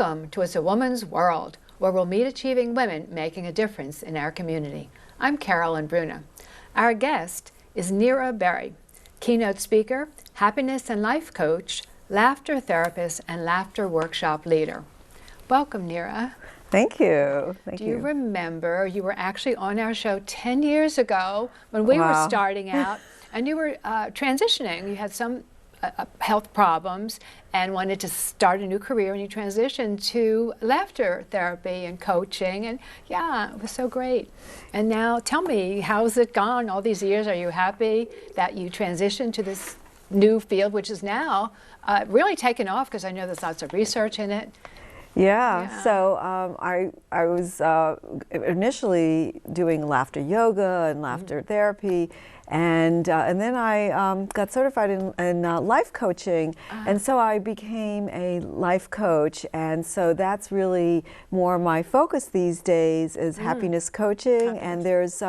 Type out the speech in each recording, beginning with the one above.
Welcome to It's a Woman's World, where we'll meet achieving women making a difference in our community. I'm Carolyn Bruna. Our guest is Nira Berry, keynote speaker, happiness and life coach, laughter therapist, and laughter workshop leader. Welcome, Nira. Thank you. Do you remember you were actually on our show 10 years ago when we were starting out, and you were transitioning. You had some health problems and wanted to start a new career, and you transitioned to laughter therapy and coaching, and yeah, it was so great. And now tell me, how's it gone all these years? Are you happy that you transitioned to this new field, which is now really taken off, because I know there's lots of research in it? Yeah. So I was initially doing laughter yoga and laughter therapy, and then I got certified in life coaching, and so I became a life coach, and so that's really more my focus these days is happiness coaching, and there's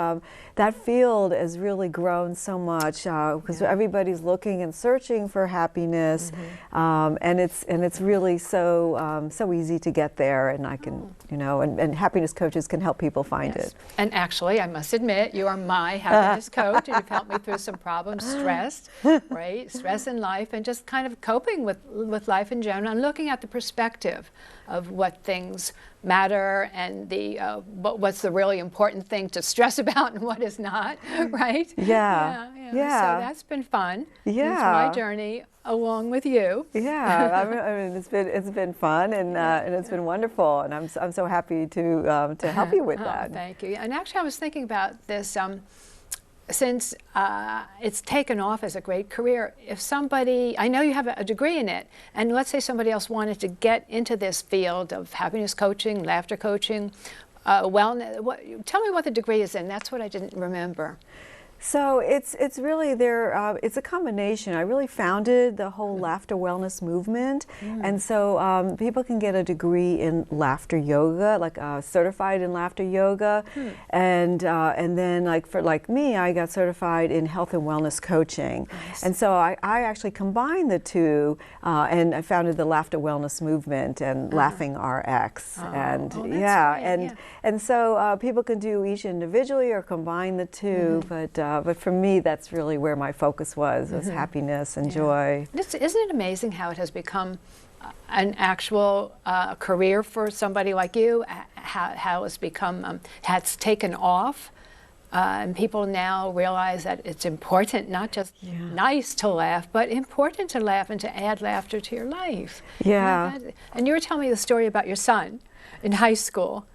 that field has really grown so much because everybody's looking and searching for happiness, and it's really so easy to get there, and I can and happiness coaches can help people find it. And actually, I must admit, you are my happiness coach, and you've helped me through some problems, stress, right? Stress in life, and just kind of coping with life in general, and looking at the perspective of what things matter, and the what's the really important thing to stress about and what is not, right? Yeah. So that's been fun. Yeah. It's my journey along with you. Yeah, I mean it's been fun, and it's been wonderful, and I'm so happy to help you with that. Thank you. And actually, I was thinking about this. Since it's taken off as a great career, if somebody, I know you have a degree in it, and let's say somebody else wanted to get into this field of happiness coaching, laughter coaching, wellness, tell me what the degree is in. That's what I didn't remember. So it's really it's a combination. I really founded the whole laughter wellness movement, and so people can get a degree in laughter yoga, like certified in laughter yoga, and then like me, I got certified in health and wellness coaching, and so I actually combined the two, and I founded the laughter wellness movement and Laughing RX, and and so people can do each individually or combine the two, but for me, that's really where my focus was happiness and joy. Isn't it amazing how it has become an actual career for somebody like you? How it's become, has taken off, and people now realize that it's important, not just nice to laugh, but important to laugh and to add laughter to your life. Yeah. And you were telling me the story about your son in high school,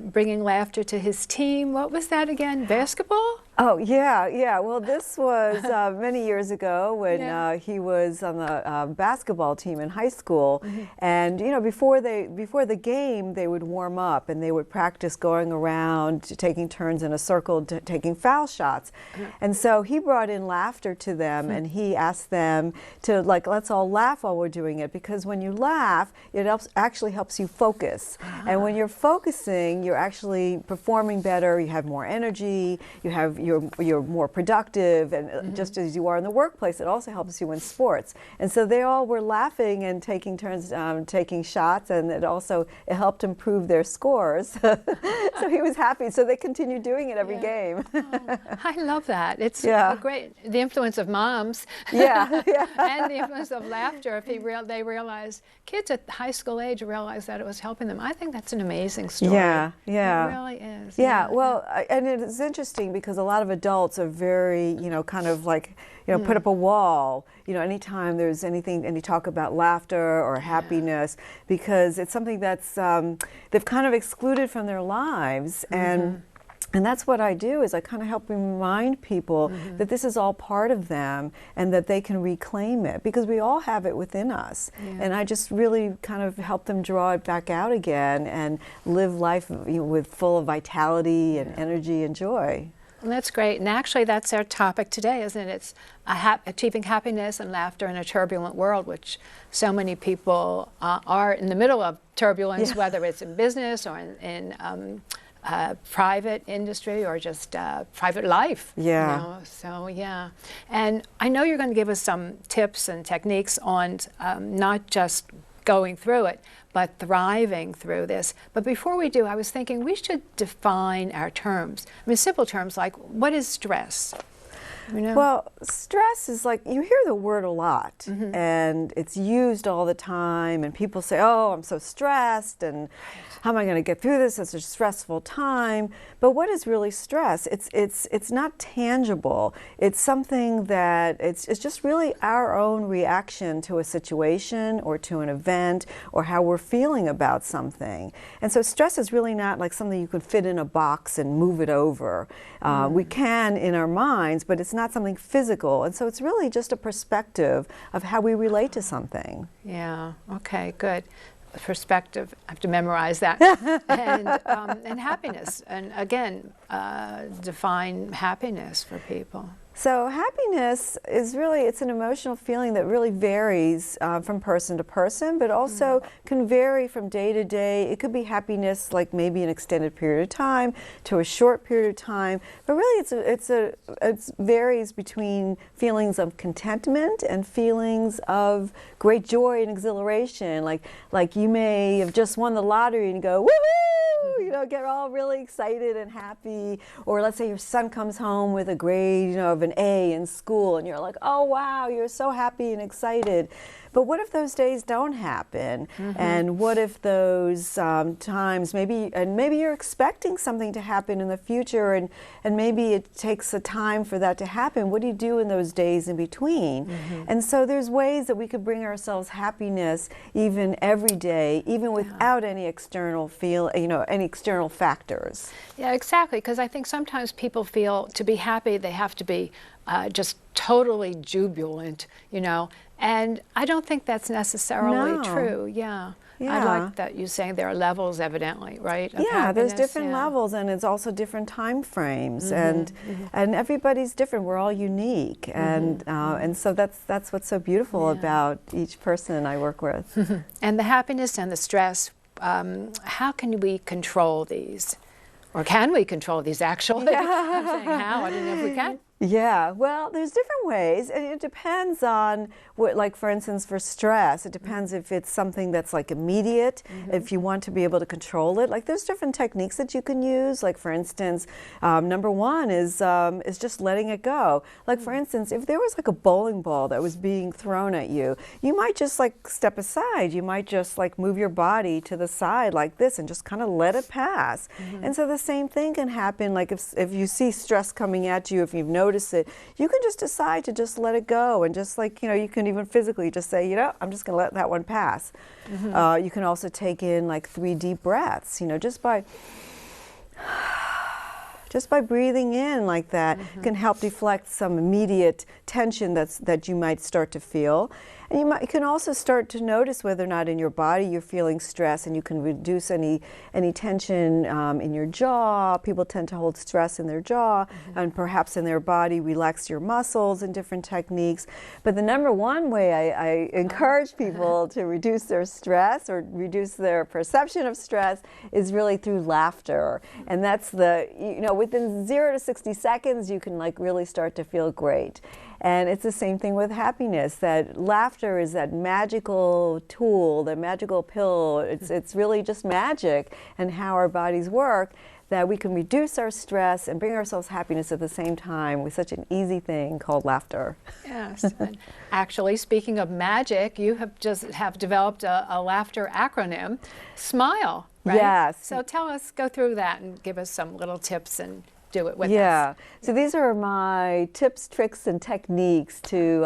bringing laughter to his team. What was that again? Basketball? Oh, yeah. Well, this was many years ago when he was on the basketball team in high school, and before the game they would warm up and they would practice going around, taking turns in a circle, taking foul shots, and so he brought in laughter to them, and he asked them to let's all laugh while we're doing it, because when you laugh, it actually helps you focus, and when you're focusing, you're actually performing better. You have more energy. You're more productive, and just as you are in the workplace, it also helps you in sports. And so they all were laughing and taking turns taking shots, and it helped improve their scores. So he was happy. So they continued doing it every game. I love that. It's great. The influence of moms. And the influence of laughter. If they realized, kids at high school age realized that it was helping them. I think that's an amazing story. Yeah. It really is. Well, and it's interesting because a lot of adults are very, kind of put up a wall, anytime there's any talk about laughter or happiness, because it's something that's they've kind of excluded from their lives, and that's what I do, is I kind of help remind people that this is all part of them and that they can reclaim it, because we all have it within us. And I just really kind of help them draw it back out again and live life with full of vitality and energy and joy. Well, that's great. And actually, that's our topic today, isn't it? It's achieving happiness and laughter in a turbulent world, which so many people are in the middle of turbulence, whether it's in business or in private industry or just private life. So and I know you're going to give us some tips and techniques on not just going through it, but thriving through this. But before we do, I was thinking we should define our terms. I mean, simple terms like, what is stress? You know? Well, stress is like, you hear the word a lot, and it's used all the time, and people say, oh, I'm so stressed, and how am I going to get through this? It's a stressful time. But what is really stress? It's not tangible. It's something that it's just really our own reaction to a situation or to an event or how we're feeling about something. And so stress is really not like something you could fit in a box and move it over. We can in our minds, but it's not something physical. And so it's really just a perspective of how we relate to something. Yeah, okay, good. Perspective, I have to memorize that. And happiness, and again, define happiness for people. So happiness is really, it's an emotional feeling that really varies from person to person, but also can vary from day to day. It could be happiness like maybe an extended period of time to a short period of time, but really it varies between feelings of contentment and feelings of great joy and exhilaration. Like you may have just won the lottery and go, woohoo! You know, get all really excited and happy. Or let's say your son comes home with a grade, you know, of an A in school, and you're like, oh wow, you're so happy and excited. But what if those days don't happen? And what if those times, maybe you're expecting something to happen in the future, and maybe it takes a time for that to happen. What do you do in those days in between? And so there's ways that we could bring ourselves happiness even every day, even without any external any external factors. Yeah, exactly, because I think sometimes people feel to be happy they have to be just totally jubilant, you know, and I don't think that's necessarily true. Yeah. I like that you're saying there are levels, evidently, right? Yeah, there's different levels, and it's also different time frames, and everybody's different. We're all unique, and so that's what's so beautiful about each person I work with. And the happiness and the stress, how can we control these? Or can we control these, actually? I'm saying how, I don't know if we can. Yeah, well, there's different ways, and it depends on what, like for instance, for stress, it depends if it's something that's like immediate, if you want to be able to control it. Like there's different techniques that you can use. Like for instance, number one is just letting it go. Like for instance, if there was like a bowling ball that was being thrown at you, you might just like step aside. You might just like move your body to the side like this and just kind of let it pass. And so the same thing can happen. Like if you see stress coming at you, if you've noticed it, you can just decide to just let it go, and just like, you know, you can even physically just say, you know, I'm just going to let that one pass. You can also take in like 3 deep breaths, you know, just by breathing in like that can help deflect some immediate tension that you might start to feel. And you can also start to notice whether or not in your body you're feeling stress, and you can reduce any tension in your jaw. People tend to hold stress in their jaw, and perhaps in their body relax your muscles in different techniques. But the number one way I encourage people to reduce their stress or reduce their perception of stress is really through laughter. And that's within 0 to 60 seconds you can like really start to feel great. And it's the same thing with happiness, that laughter is that magical tool, that magical pill. It's really just magic and how our bodies work, that we can reduce our stress and bring ourselves happiness at the same time with such an easy thing called laughter. Yes. And actually, speaking of magic, you have developed a laughter acronym, SMILE, right? Yes. So go through that and give us some little tips and do it with us. Yeah. So these are my tips, tricks, and techniques to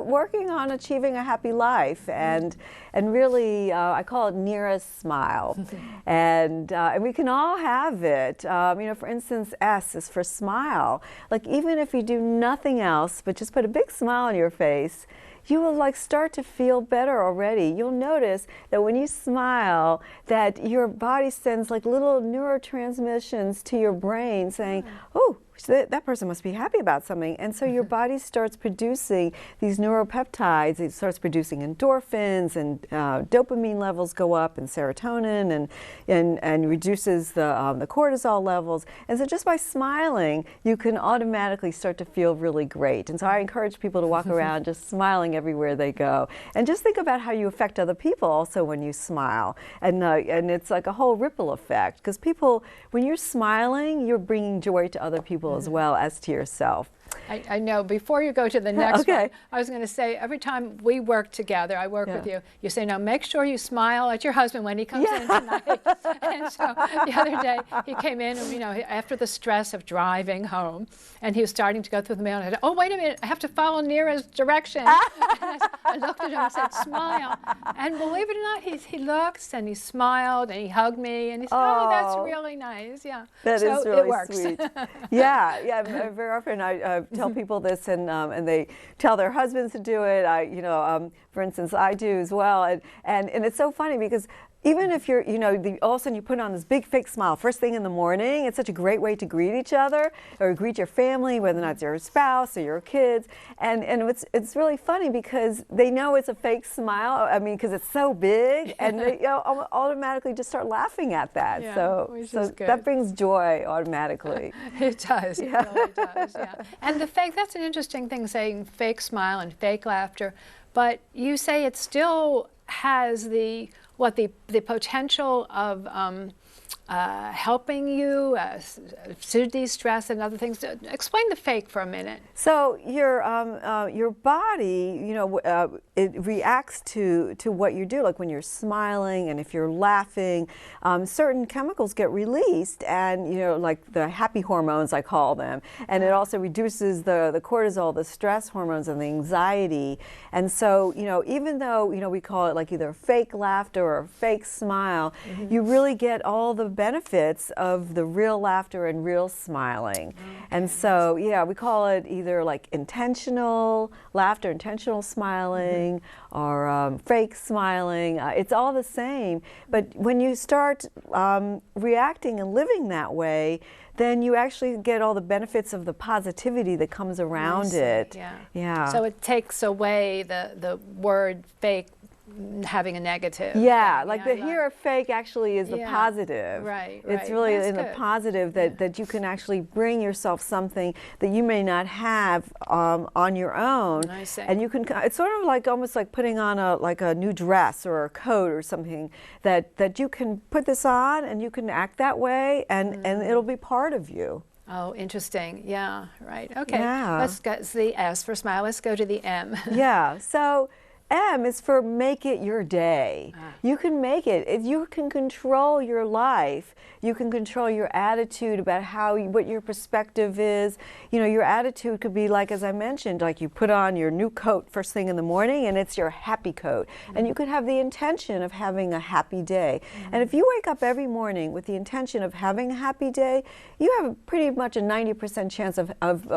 working on achieving a happy life, and really I call it Nira's smile, and we can all have it. For instance, S is for smile. Like even if you do nothing else but just put a big smile on your face, you will like start to feel better already. You'll notice that when you smile, that your body sends like little neurotransmissions to your brain saying, oh, that person must be happy about something. And so your body starts producing these neuropeptides. It starts producing endorphins, and dopamine levels go up, and serotonin, and reduces the cortisol levels. And so just by smiling, you can automatically start to feel really great. And so I encourage people to walk around just smiling everywhere they go. And just think about how you affect other people also when you smile. And it's like a whole ripple effect, because people, when you're smiling, you're bringing joy to other people as well as to yourself. I know. Before you go to the next Okay. one, I was going to say, every time we work together, I work with you, you say, now make sure you smile at your husband when he comes in tonight. And so the other day, he came in, and, after the stress of driving home, and he was starting to go through the mail, and I said, oh, wait a minute, I have to follow Nira's direction. And I looked at him and said, smile. And believe it or not, he looks, and he smiled, and he hugged me, and he said, oh, that's really nice. Yeah. That so is really it works. sweet. Yeah. Very often I tell people this, and they tell their husbands to do it. For instance, I do as well. And it's so funny, because even if you're, all of a sudden you put on this big fake smile first thing in the morning, it's such a great way to greet each other or greet your family, whether or not it's your spouse or your kids. And it's really funny, because they know it's a fake smile, because it's so big, and they automatically just start laughing at that. Yeah, so that brings joy automatically. It does. It really does. Yeah. And the fake, that's an interesting thing, saying fake smile and fake laughter. But you say it still has the potential of helping you soothe stress and other things. Explain the fake for a minute. So your body, it reacts to what you do. Like when you're smiling, and if you're laughing, certain chemicals get released, and like the happy hormones, I call them, and it also reduces the cortisol, the stress hormones, and the anxiety. And so even though we call it like either fake laughter or fake smile, you really get all the benefits of the real laughter and real smiling. And so we call it either like intentional laughter, intentional smiling, or fake smiling. It's all the same, but when you start reacting and living that way, then you actually get all the benefits of the positivity that comes around it. Yeah. So it takes away the word fake having a negative. Yeah, like the here of fake actually is the positive. Right. It's really That's in good. the positive that you can actually bring yourself something that you may not have on your own. I see. And you can, it's sort of like almost like putting on a new dress or a coat or something that you can put this on, and you can act that way, and it'll be part of you. Oh, interesting. Yeah, right. Okay. Yeah. Let's go. It's the S for smile. Let's go to the M. Yeah. So M is for make it your day. You can make it. If you can control your life, you can control your attitude about what your perspective is. Your attitude could be like, as I mentioned, like you put on your new coat first thing in the morning, and it's your happy coat. And you could have the intention of having a happy day. And if you wake up every morning with the intention of having a happy day, you have pretty much a 90% chance of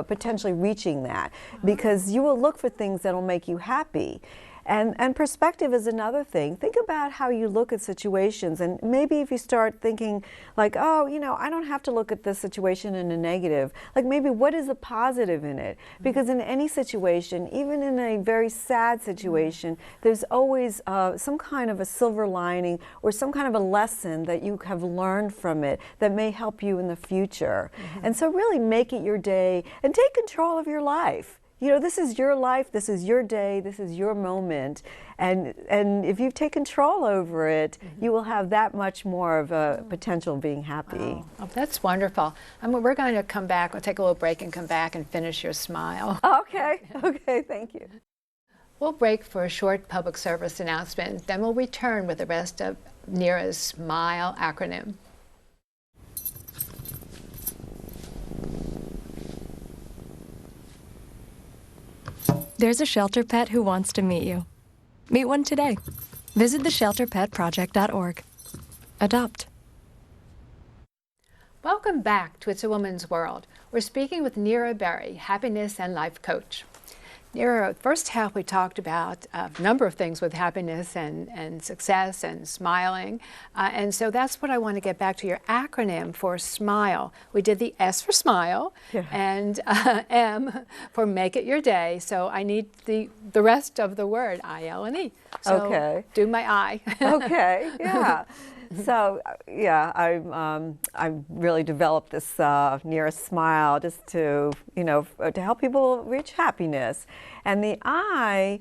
potentially reaching that, because you will look for things that will make you happy. And perspective is another thing. Think about how you look at situations, and maybe if you start thinking like, oh, I don't have to look at this situation in a negative. Like maybe what is the positive in it? Because in any situation, even in a very sad situation, there's always some kind of a silver lining or some kind of a lesson that you have learned from it that may help you in the future. And so really make it your day and take control of your life. This is your life, this is your day, this is your moment, and if you take control over it, you will have that much more of a potential of being happy. Oh, that's wonderful. We're going to come back. We'll take a little break and come back and finish your smile. Okay, thank you. We'll break for a short public service announcement, then we'll return with the rest of Nira's SMILE acronym. There's a shelter pet who wants to meet you. Meet one today. Visit theshelterpetproject.org. Adopt. Welcome back to It's a Woman's World. We're speaking with Nira Berry, happiness and life coach. Nira, first half we talked about a number of things with happiness and success and smiling. And so that's what I want to get back to, your acronym for SMILE. We did the S for smile, yeah, and M for make it your day. So I need the rest of the word, I-L-N-E. So okay. Do my I. Okay, yeah. So yeah, I've really developed this Nira Smile just to, to help people reach happiness. And the I,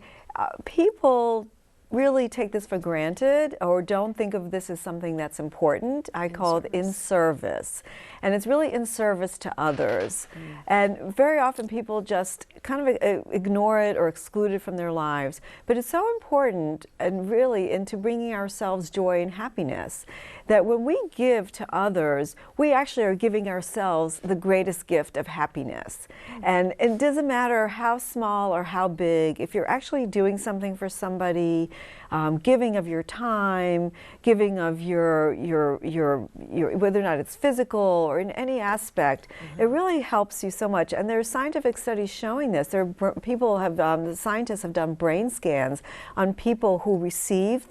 people really take this for granted or don't think of this as something that's important. I call it in service. And it's really in service to others. And very often people just kind of ignore it or exclude it from their lives. But it's so important and really into bringing ourselves joy and happiness that when we give to others, we actually are giving ourselves the greatest gift of happiness. And it doesn't matter how small or how big, if you're actually doing something for somebody, giving of your time, giving of your whether or not it's physical or in any aspect, it really helps you so much. And there's scientific studies showing this. The scientists have done brain scans on people who receive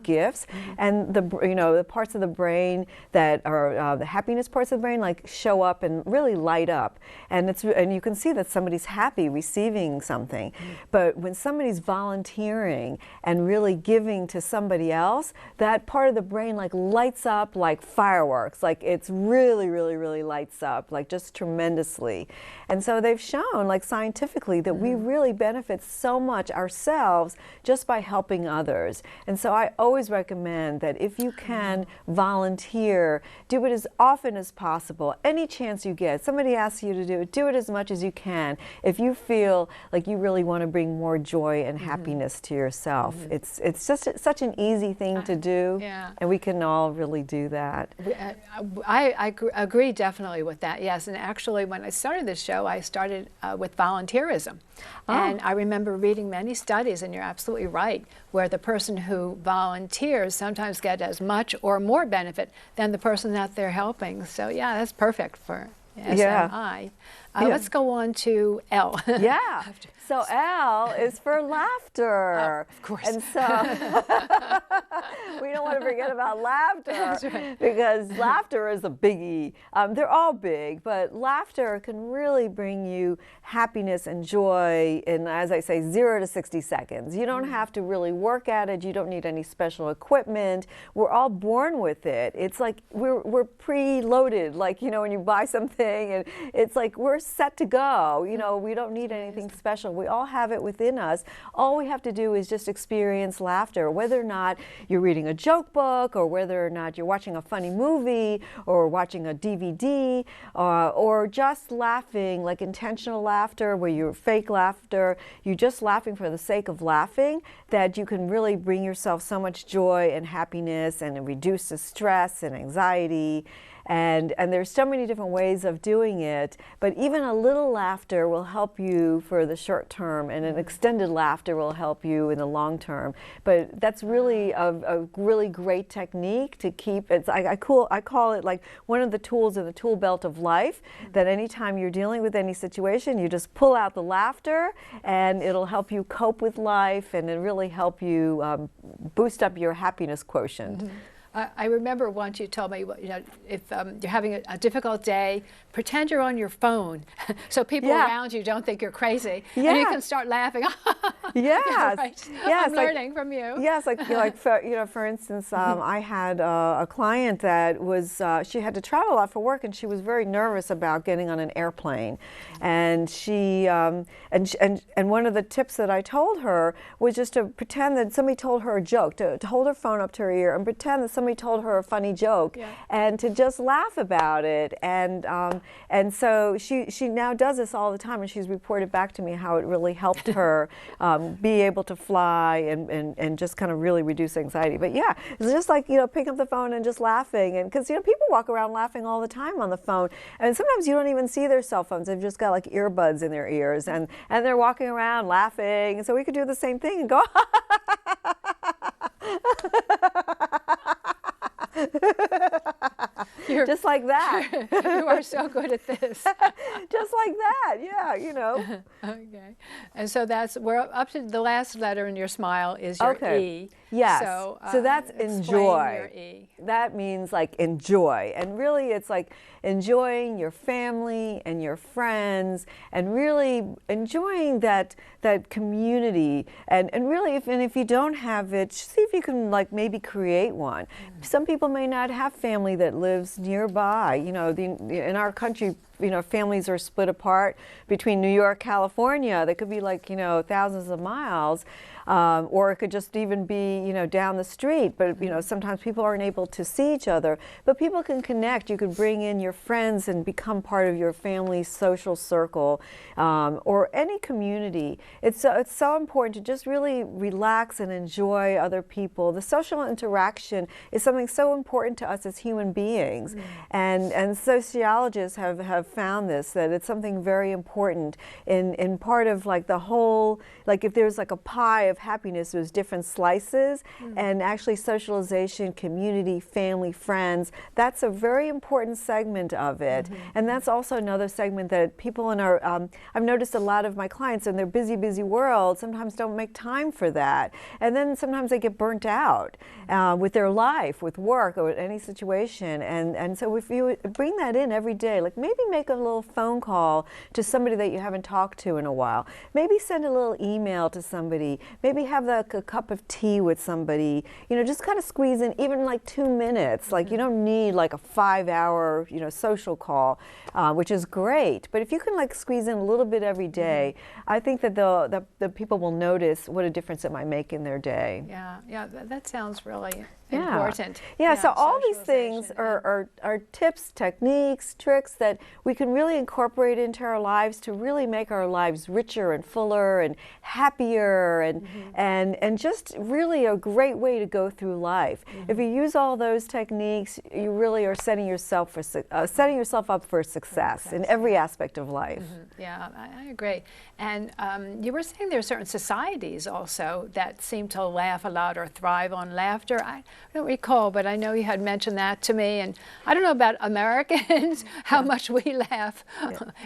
gifts, and the parts of the brain that are the happiness parts of the brain show up and really light up. And you can see that somebody's happy receiving something. But when somebody's volunteering and really giving to somebody else, that part of the brain lights up like fireworks. It's really lights up, just tremendously. And so they've shown scientifically that we really benefit so much ourselves just by helping others. And so I always recommend that if you can volunteer, do it as often as possible. Any chance you get, somebody asks you to do it as much as you can. If you feel like you really want to bring more joy and happiness to yourself, it's just such an easy thing to do, and we can all really do that. I agree definitely with that, yes. And actually, when I started this show, I started with volunteerism. And I remember reading many studies, and you're absolutely right, where the person who volunteers sometimes get as much or more benefit than the person that they're helping. So yeah, that's perfect for SMI. Let's go on to L. Yeah. So L is for laughter. Of course. And so we don't want to forget about laughter. That's right. Because laughter is a biggie. They're all big, but laughter can really bring you happiness and joy in, as I say, 0 to 60 seconds. You don't have to really work at it. You don't need any special equipment. We're all born with it. It's like we're preloaded. When you buy something, and it's like we're set to go. We don't need anything special. We all have it within us. All we have to do is just experience laughter, whether or not you're reading a joke book, or whether or not you're watching a funny movie, or watching a DVD, or just laughing, intentional laughter, where you're fake laughter. You're just laughing for the sake of laughing, that you can really bring yourself so much joy and happiness, and it reduces stress and anxiety. And there's so many different ways of doing it, but even a little laughter will help you for the short term, and an extended laughter will help you in the long term. But that's really a really great technique to keep. I call it one of the tools in the tool belt of life, that anytime you're dealing with any situation, you just pull out the laughter, and it'll help you cope with life, and it'll really help you boost up your happiness quotient. I remember once you told me, if you're having a difficult day, pretend you're on your phone, so people around you don't think you're crazy, and you can start laughing. Yes, right. Yes, I'm learning from you. Yes, for instance, I had a client that was she had to travel a lot for work, and she was very nervous about getting on an airplane, and she and one of the tips that I told her was just to pretend that somebody told her a joke, to hold her phone up to her ear and pretend that somebody told her a funny joke, and to just laugh about it. And so she now does this all the time, and she's reported back to me how it really helped her be able to fly and just kind of really reduce anxiety. But yeah, it's just picking up the phone and just laughing, and because people walk around laughing all the time on the phone, and sometimes you don't even see their cell phones. They've just got earbuds in their ears, and they're walking around laughing. And so we could do the same thing and go just like that. You are so good at this. Just like that, yeah, you know. Okay. And so we're up to the last letter in your smile is your E. Yes. So that's enjoy. Your E. That means like enjoy. And really it's like enjoying your family and your friends and really enjoying that community. And really if you don't have it, see if you can like maybe create one. Some people may not have family that lives nearby. You know, in our country, you know, families are split apart between New York, California. They could be like, you know, thousands of miles. Or it could just even be, you know, down the street. But, you know, sometimes people aren't able to see each other. But people can connect. You could bring in your friends and become part of your family's social circle or any community. It's so important to just really relax and enjoy other people. The social interaction is something so important to us as human beings. And sociologists have found this, that it's something very important in part of like the whole, like if there's like a pie of happiness, there's different slices, and actually socialization, community, family, friends, that's a very important segment of it. And that's also another segment that people in our, I've noticed a lot of my clients in their busy world sometimes don't make time for that. And then sometimes they get burnt out with their life, with work, or any situation. And so if you bring that in every day, like maybe make a little phone call to somebody that you haven't talked to in a while. Maybe send a little email to somebody. Maybe have a cup of tea with somebody. You know, just kind of squeeze in even like 2 minutes. Like you don't need like a 5-hour, you know, social call, which is great. But if you can like squeeze in a little bit every day, I think that the people will notice what a difference it might make in their day. Yeah, that sounds really important. Yeah, so all these things are tips, techniques, tricks that we can really incorporate into our lives to really make our lives richer and fuller and happier and just really a great way to go through life. If you use all those techniques, you really are setting yourself up for success in every aspect of life. Yeah, I agree. And you were saying there are certain societies also that seem to laugh a lot or thrive on laughter. I don't recall, but I know you had mentioned that to me. And I don't know about Americans, how much we laugh,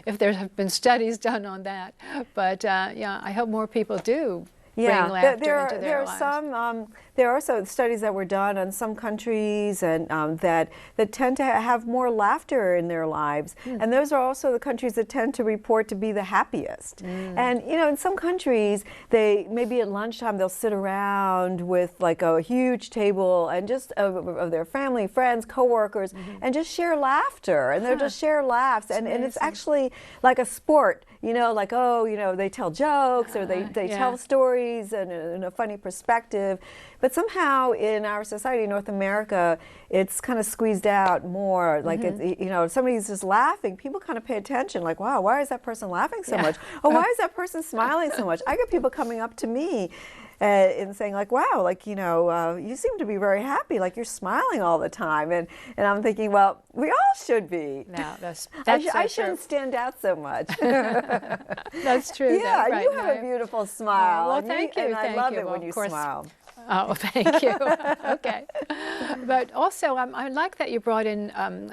if there have been studies done on that. But yeah, I hope more people do bring laughter into their lives. There are also studies that were done on some countries and that tend to have more laughter in their lives. And those are also the countries that tend to report to be the happiest. And you know, in some countries, they maybe at lunchtime they'll sit around with like a huge table and just of their family, friends, coworkers, and just share laughter. And they'll just share laughs. And it's actually like a sport. You know, like, oh, you know, they tell jokes or they tell stories in a funny perspective. But somehow in our society, in North America, it's kind of squeezed out more. Like, you know, if somebody's just laughing, people kind of pay attention. Like, wow, why is that person laughing so much? Oh, why is that person smiling so much? I get people coming up to me and saying like, wow, like, you know, you seem to be very happy, like you're smiling all the time. And I'm thinking, well, we all should be. No, that's I shouldn't stand out so much. That's true. Yeah, right, you have a beautiful smile. Well, thank you. And I love it well, when you smile. Oh, thank you. Okay. But also, I like that you brought in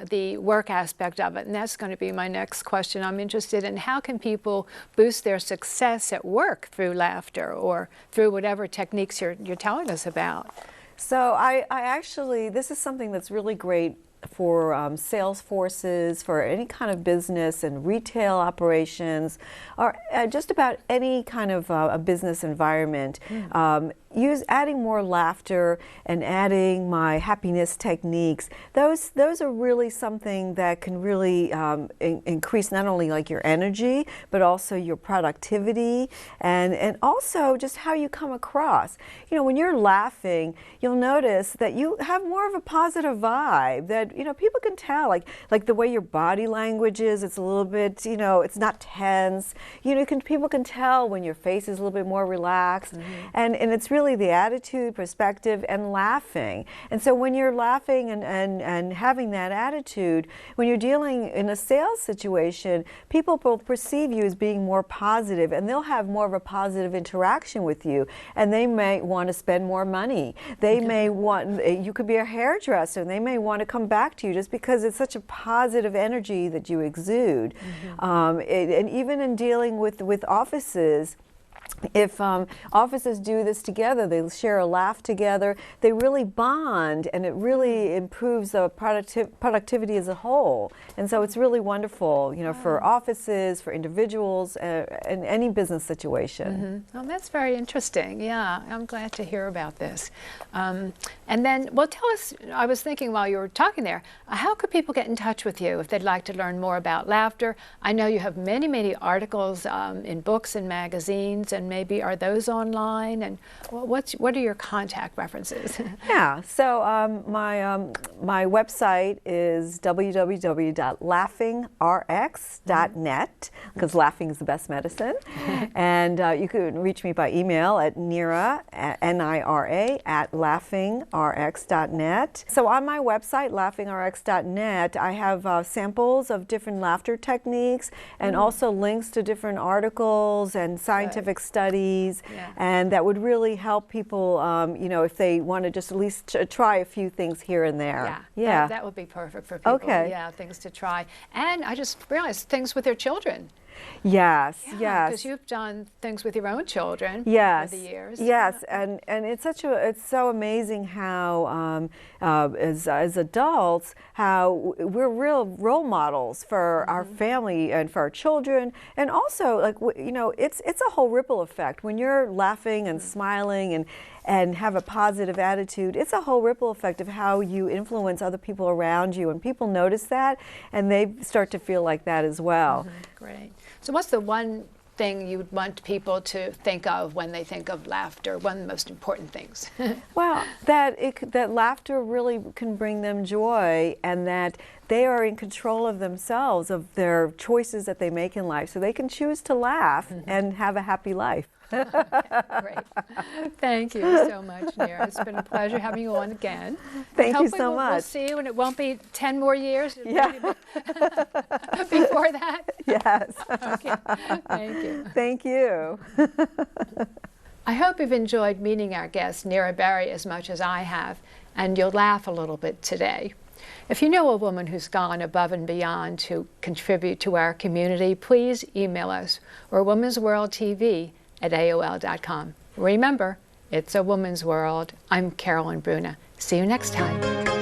the work aspect of it, and that's going to be my next question. I'm interested in how can people boost their success at work through laughter or through whatever techniques you're telling us about. So I actually, this is something that's really great for sales forces, for any kind of business and retail operations, or just about any kind of a business environment. Adding more laughter and adding my happiness techniques, those are really something that can really increase not only like your energy, but also your productivity and also just how you come across. You know, when you're laughing, you'll notice that you have more of a positive vibe, that, you know, people can tell, like the way your body language is, it's a little bit, you know, it's not tense. You know, people can tell when your face is a little bit more relaxed, and it's really really the attitude, perspective, and laughing. And so when you're laughing and having that attitude, when you're dealing in a sales situation, people will perceive you as being more positive, and they'll have more of a positive interaction with you, and they may want to spend more money. They may want, you could be a hairdresser, and they may want to come back to you just because it's such a positive energy that you exude. And even in dealing with offices, if offices do this together, they share a laugh together, they really bond, and it really improves the productivity as a whole. And so it's really wonderful, you know, for offices, for individuals, in any business situation. Oh, that's very interesting. Yeah, I'm glad to hear about this. And then, well, tell us, I was thinking while you were talking there, how could people get in touch with you if they'd like to learn more about laughter? I know you have many, many articles in books and magazines, and maybe are those online? And what are your contact references? Yeah, so my website is www.laughingrx.net, because laughing is the best medicine. And you can reach me by email at Nira, N-I-R-A, at laughingrx.net. So on my website, laughingrx.net, I have samples of different laughter techniques, and also links to different articles and scientific studies, and that would really help people, you know, if they want to just at least try a few things here and there. Yeah, that would be perfect for people. Yeah, things to try. And I just realized things with their children. Yes, yes. Because you've done things with your own children over the years. Yes, and it's so amazing how as adults, how we're real role models for our family and for our children, and also, like, you know, it's a whole ripple effect when you're laughing and smiling and have a positive attitude. It's a whole ripple effect of how you influence other people around you, and people notice that, and they start to feel like that as well. Great. So what's the one thing you would want people to think of when they think of laughter, one of the most important things? Well, that laughter really can bring them joy, and that they are in control of themselves, of their choices that they make in life, so they can choose to laugh and have a happy life. Great. Thank you so much, Nira. It's been a pleasure having you on again. Thank you so much. We'll see you, and it won't be 10 more years before that. Yes. Okay. Thank you. Thank you. I hope you've enjoyed meeting our guest, Nira Berry, as much as I have, and you'll laugh a little bit today. If you know a woman who's gone above and beyond to contribute to our community, please email us or womansworldtv@AOL.com. Remember, it's a woman's world. I'm Carolyn Bruna. See you next time.